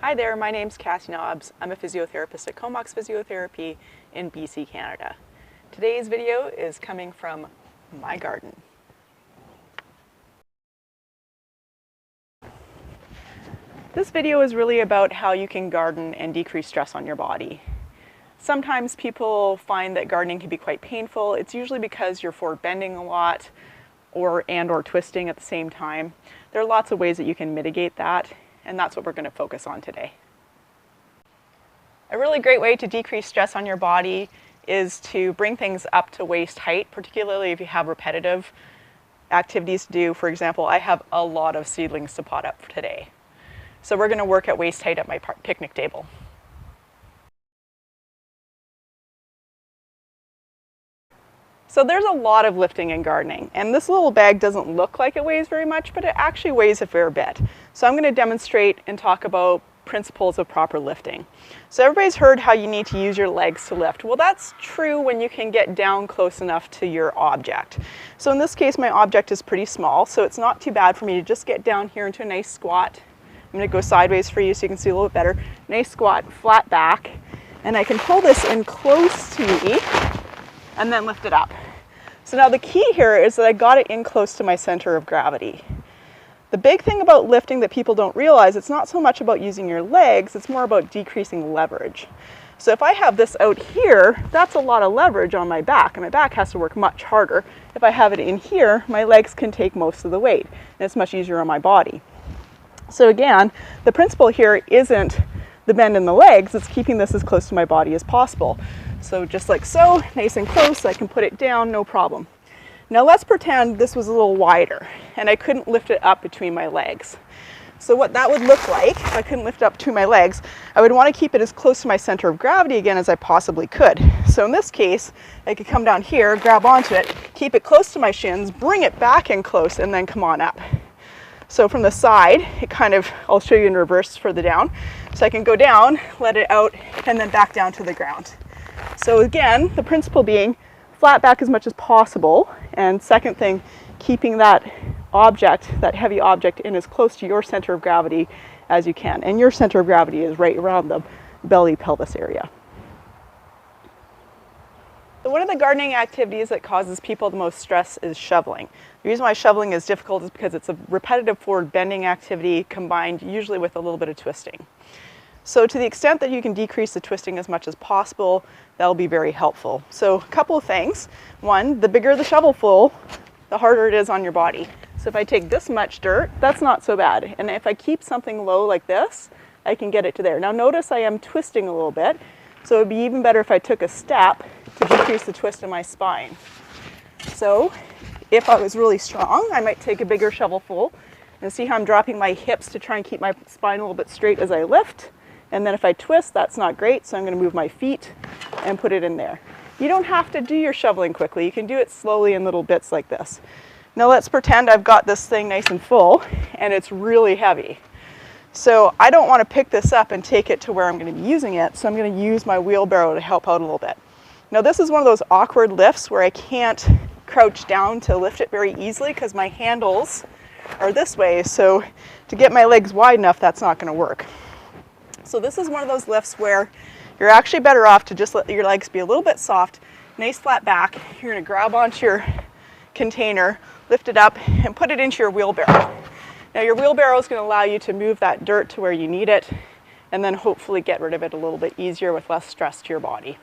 Hi there, my name's Cassie Nobbs. I'm a physiotherapist at Comox Physiotherapy in BC, Canada. Today's video is coming from my garden. This video is really about how you can garden and decrease stress on your body. Sometimes people find that gardening can be quite painful. It's usually because you're forward bending a lot or twisting at the same time. There are lots of ways that you can mitigate that, and that's what we're going to focus on today. A really great way to decrease stress on your body is to bring things up to waist height, particularly if you have repetitive activities to do. For example, I have a lot of seedlings to pot up for today. So we're going to work at waist height at my picnic table. So there's a lot of lifting in gardening, and this little bag doesn't look like it weighs very much, but it actually weighs a fair bit. So I'm going to demonstrate and talk about principles of proper lifting. So everybody's heard how you need to use your legs to lift. Well, that's true when you can get down close enough to your object. So in this case, my object is pretty small, so it's not too bad for me to just get down here into a nice squat. I'm going to go sideways for you so you can see a little bit better. Nice squat, flat back, and I can pull this in close to me and then lift it up. So now the key here is that I got it in close to my center of gravity. The big thing about lifting that people don't realize, it's not so much about using your legs, it's more about decreasing leverage. So if I have this out here, that's a lot of leverage on my back, and my back has to work much harder. If I have it in here, my legs can take most of the weight, and it's much easier on my body. So again, the principle here isn't the bend in the legs, it's keeping this as close to my body as possible. So just like so, nice and close, I can put it down, no problem. Now let's pretend this was a little wider and I couldn't lift it up between my legs. So what that would look like, if I couldn't lift it up between my legs, I would want to keep it as close to my center of gravity again as I possibly could. So in this case, I could come down here, grab onto it, keep it close to my shins, bring it back in close, and then come on up. So from the side, it kind of, I'll show you in reverse further down. So I can go down, let it out, and then back down to the ground. So again, the principle being flat back as much as possible. And second thing, keeping that object, that heavy object, in as close to your center of gravity as you can. And your center of gravity is right around the belly pelvis area. So one of the gardening activities that causes people the most stress is shoveling. The reason why shoveling is difficult is because it's a repetitive forward bending activity combined usually with a little bit of twisting. So to the extent that you can decrease the twisting as much as possible, that'll be very helpful. So a couple of things. One, the bigger the shovelful, the harder it is on your body. So if I take this much dirt, that's not so bad. And if I keep something low like this, I can get it to there. Now notice I am twisting a little bit. So it would be even better if I took a step to decrease the twist in my spine. So if I was really strong, I might take a bigger shovelful and see how I'm dropping my hips to try and keep my spine a little bit straight as I lift. And then if I twist, that's not great, so I'm going to move my feet and put it in there. You don't have to do your shoveling quickly. You can do it slowly in little bits like this. Now let's pretend I've got this thing nice and full and it's really heavy. So I don't want to pick this up and take it to where I'm going to be using it, so I'm going to use my wheelbarrow to help out a little bit. Now this is one of those awkward lifts where I can't crouch down to lift it very easily because my handles are this way, so to get my legs wide enough, that's not going to work. So this is one of those lifts where you're actually better off to just let your legs be a little bit soft, nice flat back. You're going to grab onto your container, lift it up, and put it into your wheelbarrow. Now your wheelbarrow is going to allow you to move that dirt to where you need it, and then hopefully get rid of it a little bit easier with less stress to your body.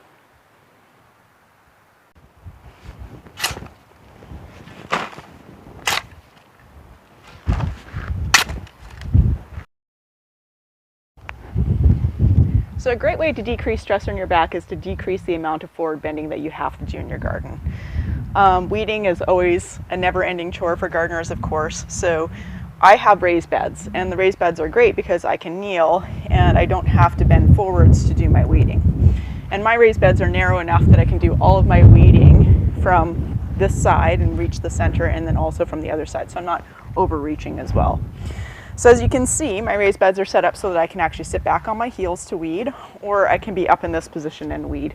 So a great way to decrease stress on your back is to decrease the amount of forward bending that you have to do in your garden. Weeding is always a never-ending chore for gardeners, of course. So I have raised beds, and the raised beds are great because I can kneel and I don't have to bend forwards to do my weeding. And my raised beds are narrow enough that I can do all of my weeding from this side and reach the center, and then also from the other side, so I'm not overreaching as well. So as you can see, my raised beds are set up so that I can actually sit back on my heels to weed, or I can be up in this position and weed.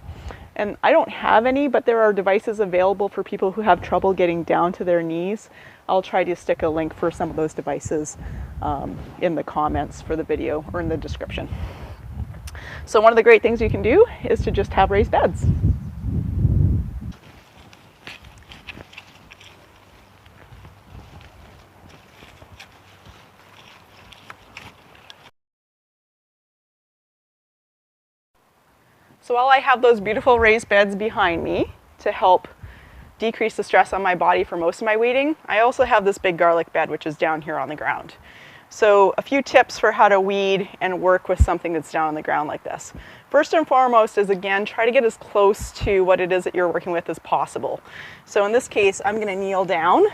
And I don't have any, but there are devices available for people who have trouble getting down to their knees. I'll try to stick a link for some of those devices in the comments for the video or in the description. So one of the great things you can do is to just have raised beds. So while I have those beautiful raised beds behind me to help decrease the stress on my body for most of my weeding, I also have this big garlic bed, which is down here on the ground. So a few tips for how to weed and work with something that's down on the ground like this. First and foremost is, again, try to get as close to what it is that you're working with as possible. So in this case, I'm going to kneel down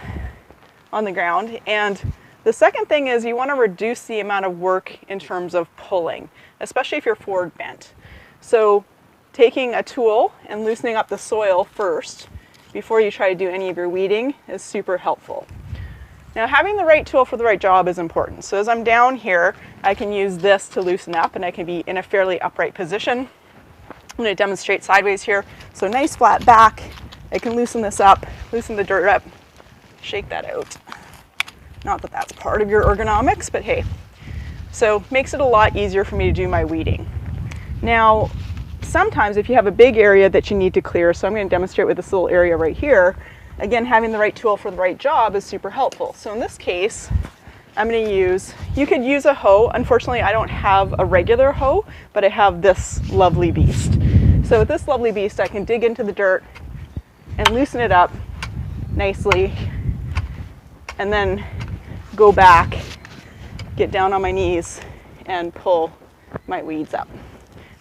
on the ground, and the second thing is you want to reduce the amount of work in terms of pulling, especially if you're forward bent. So taking a tool and loosening up the soil first before you try to do any of your weeding is super helpful. Now, having the right tool for the right job is important. So as I'm down here, I can use this to loosen up, and I can be in a fairly upright position. I'm going to demonstrate sideways here. So nice flat back. I can loosen this up, loosen the dirt up, shake that out. Not that that's part of your ergonomics, but hey. So makes it a lot easier for me to do my weeding. Now, sometimes if you have a big area that you need to clear, so I'm going to demonstrate with this little area right here, again, having the right tool for the right job is super helpful. So in this case, I'm going to use, you could use a hoe. Unfortunately, I don't have a regular hoe, but I have this lovely beast. So with this lovely beast, I can dig into the dirt and loosen it up nicely, and then go back, get down on my knees, and pull my weeds up.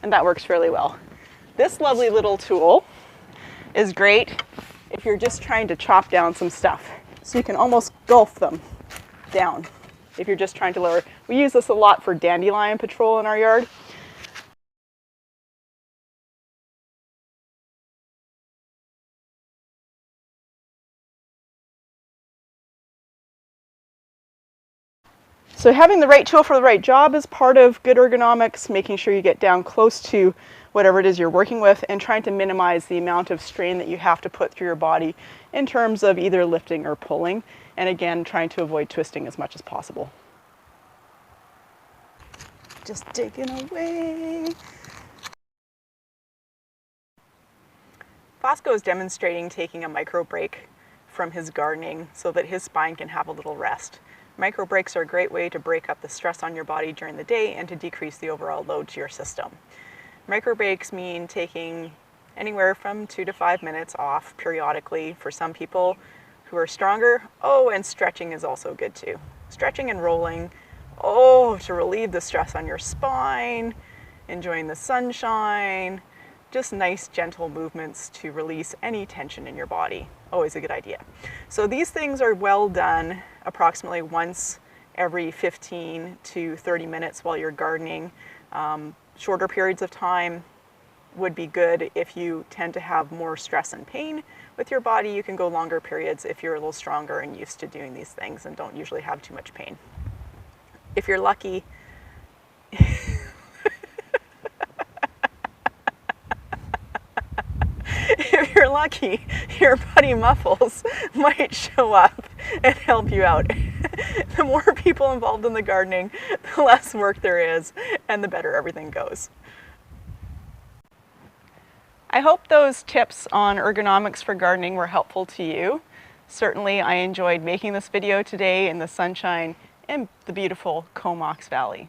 And that works fairly well. This lovely little tool is great if you're just trying to chop down some stuff. So you can almost gulp them down if you're just trying to lower. We use this a lot for dandelion patrol in our yard. So having the right tool for the right job is part of good ergonomics, making sure you get down close to whatever it is you're working with and trying to minimize the amount of strain that you have to put through your body in terms of either lifting or pulling, and again, trying to avoid twisting as much as possible. Just digging away. Fosco is demonstrating taking a micro break from his gardening so that his spine can have a little rest. Micro breaks are a great way to break up the stress on your body during the day and to decrease the overall load to your system. Micro breaks mean taking anywhere from 2 to 5 minutes off periodically for some people who are stronger. Oh, and stretching is also good too. Stretching and rolling, to relieve the stress on your spine, enjoying the sunshine, just nice gentle movements to release any tension in your body. Always a good idea. So these things are well done approximately once every 15 to 30 minutes while you're gardening. Shorter periods of time would be good if you tend to have more stress and pain with your body. You can go longer periods if you're a little stronger and used to doing these things and don't usually have too much pain. If you're lucky, if you're lucky, your buddy Muffles might show up and help you out. The more people involved in the gardening, the less work there is, and the better everything goes. I hope those tips on ergonomics for gardening were helpful to you. Certainly, I enjoyed making this video today in the sunshine in the beautiful Comox Valley.